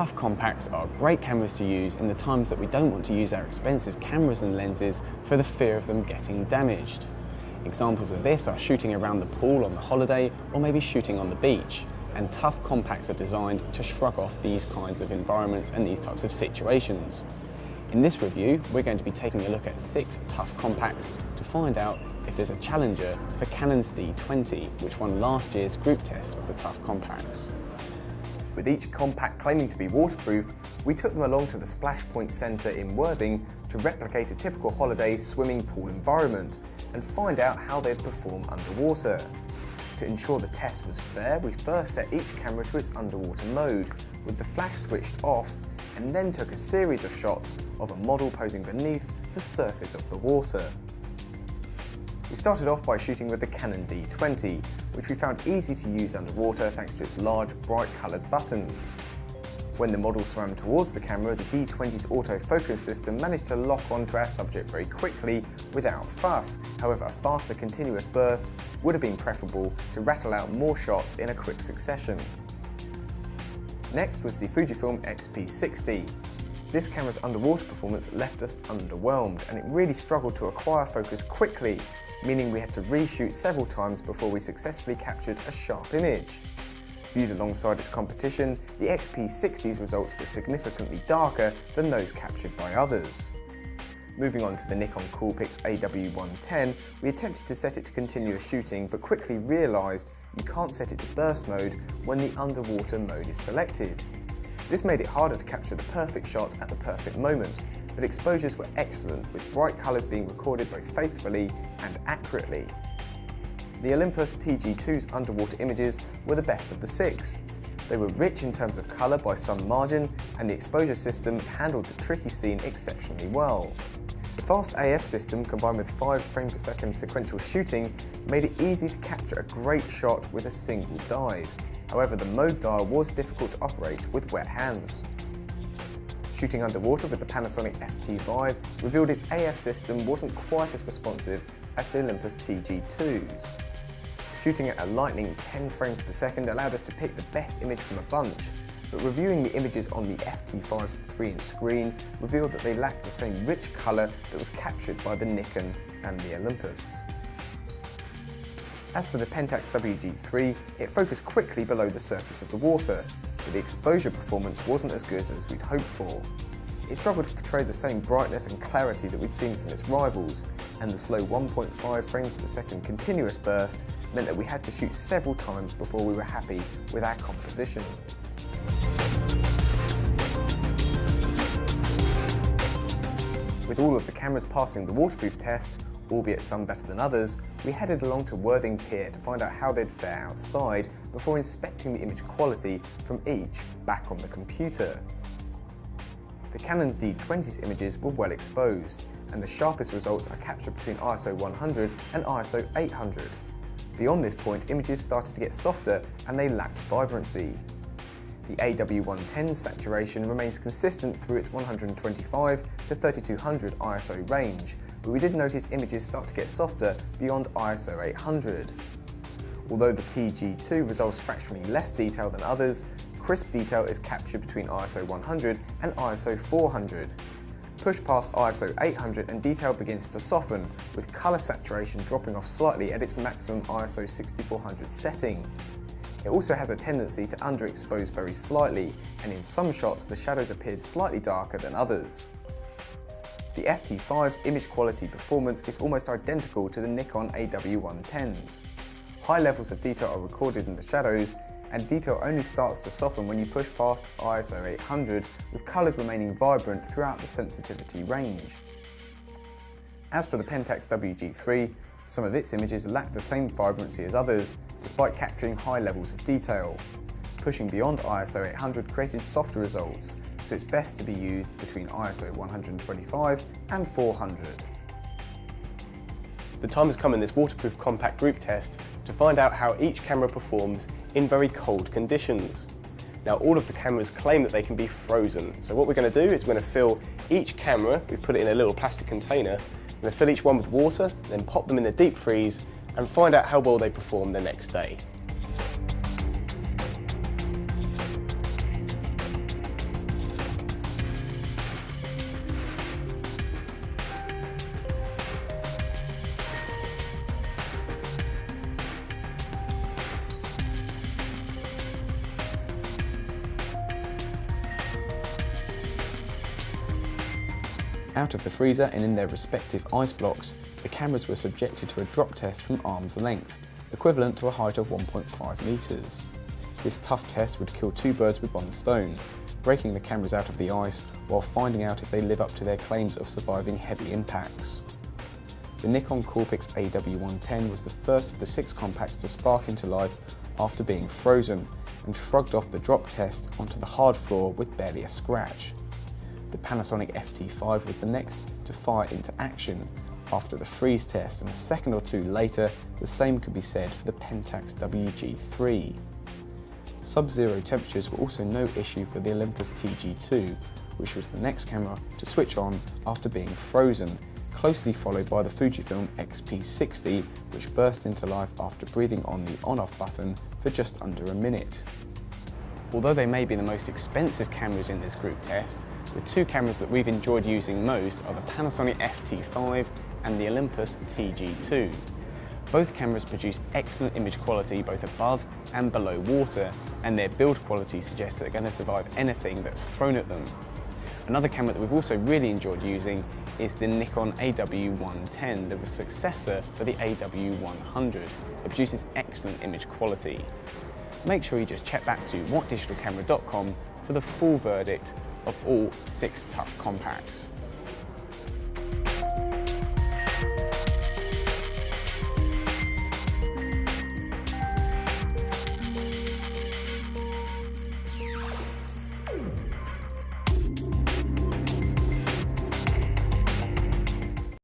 Tough compacts are great cameras to use in the times that we don't want to use our expensive cameras and lenses for the fear of them getting damaged. Examples of this are shooting around the pool on the holiday or maybe shooting on the beach, and tough compacts are designed to shrug off these kinds of environments and these types of situations. In this review, we're going to be taking a look at 6 tough compacts to find out if there's a challenger for Canon's D20, which won last year's group test of the tough compacts. With each compact claiming to be waterproof, we took them along to the Splash Point Centre in Worthing to replicate a typical holiday swimming pool environment and find out how they'd perform underwater. To ensure the test was fair, we first set each camera to its underwater mode, with the flash switched off, and then took a series of shots of a model posing beneath the surface of the water. We started off by shooting with the Canon D20, which we found easy to use underwater thanks to its large, bright coloured buttons. When the model swam towards the camera, the D20's autofocus system managed to lock onto our subject very quickly without fuss. However, a faster continuous burst would have been preferable to rattle out more shots in a quick succession. Next was the Fujifilm XP60. This camera's underwater performance left us underwhelmed, and it really struggled to acquire focus quickly, meaning we had to reshoot several times before we successfully captured a sharp image. Viewed alongside its competition, the XP60's results were significantly darker than those captured by others. Moving on to the Nikon Coolpix AW110, we attempted to set it to continuous shooting but quickly realised you can't set it to burst mode when the underwater mode is selected. This made it harder to capture the perfect shot at the perfect moment, but exposures were excellent, with bright colours being recorded both faithfully and accurately. The Olympus TG2's underwater images were the best of the 6. They were rich in terms of colour by some margin, and the exposure system handled the tricky scene exceptionally well. The fast AF system combined with 5 frames per second sequential shooting made it easy to capture a great shot with a single dive. However, the mode dial was difficult to operate with wet hands. Shooting underwater with the Panasonic FT5 revealed its AF system wasn't quite as responsive as the Olympus TG2's. Shooting at a lightning 10 frames per second allowed us to pick the best image from a bunch, but reviewing the images on the FT5's 3-inch screen revealed that they lacked the same rich colour that was captured by the Nikon and the Olympus. As for the Pentax WG3, it focused quickly below the surface of the water, but the exposure performance wasn't as good as we'd hoped for. It struggled to portray the same brightness and clarity that we'd seen from its rivals, and the slow 1.5 frames per second continuous burst meant that we had to shoot several times before we were happy with our composition. With all of the cameras passing the waterproof test, albeit some better than others, we headed along to Worthing Pier to find out how they'd fare outside before inspecting the image quality from each back on the computer. The Canon D20's images were well exposed, and the sharpest results are captured between ISO 100 and ISO 800. Beyond this point, images started to get softer and they lacked vibrancy. The AW110 saturation remains consistent through its 125 to 3200 ISO range, but we did notice images start to get softer beyond ISO 800. Although the TG2 resolves fractionally less detail than others, crisp detail is captured between ISO 100 and ISO 400. Push past ISO 800 and detail begins to soften, with colour saturation dropping off slightly at its maximum ISO 6400 setting. It also has a tendency to underexpose very slightly, and in some shots the shadows appeared slightly darker than others. The FT5's image quality performance is almost identical to the Nikon AW110's. High levels of detail are recorded in the shadows, and detail only starts to soften when you push past ISO 800, with colours remaining vibrant throughout the sensitivity range. As for the Pentax WG3, some of its images lack the same vibrancy as others, despite capturing high levels of detail. Pushing beyond ISO 800 created softer results, so it's best to be used between ISO 125 and 400. The time has come in this waterproof compact group test to find out how each camera performs in very cold conditions. Now, all of the cameras claim that they can be frozen, so what we're going to do is we're going to fill each camera, we put it in a little plastic container, we're going to fill each one with water, then pop them in the deep freeze and find out how well they perform the next day. Out of the freezer and in their respective ice blocks, the cameras were subjected to a drop test from arm's length, equivalent to a height of 1.5 metres. This tough test would kill two birds with one stone, breaking the cameras out of the ice while finding out if they live up to their claims of surviving heavy impacts. The Nikon Coolpix AW110 was the first of the 6 compacts to spark into life after being frozen, and shrugged off the drop test onto the hard floor with barely a scratch. The Panasonic FT5 was the next to fire into action after the freeze test, and a second or two later the same could be said for the Pentax WG3. Sub-zero temperatures were also no issue for the Olympus TG2, which was the next camera to switch on after being frozen, closely followed by the Fujifilm XP60, which burst into life after breathing on the on-off button for just under a minute. Although they may be the most expensive cameras in this group test, the two cameras that we've enjoyed using most are the Panasonic FT5 and the Olympus TG2. Both cameras produce excellent image quality both above and below water, and their build quality suggests that they're going to survive anything that's thrown at them. Another camera that we've also really enjoyed using is the Nikon AW110, the successor for the AW100. It produces excellent image quality. Make sure you just check back to whatdigitalcamera.com for the full verdict of all 6 tough compacts.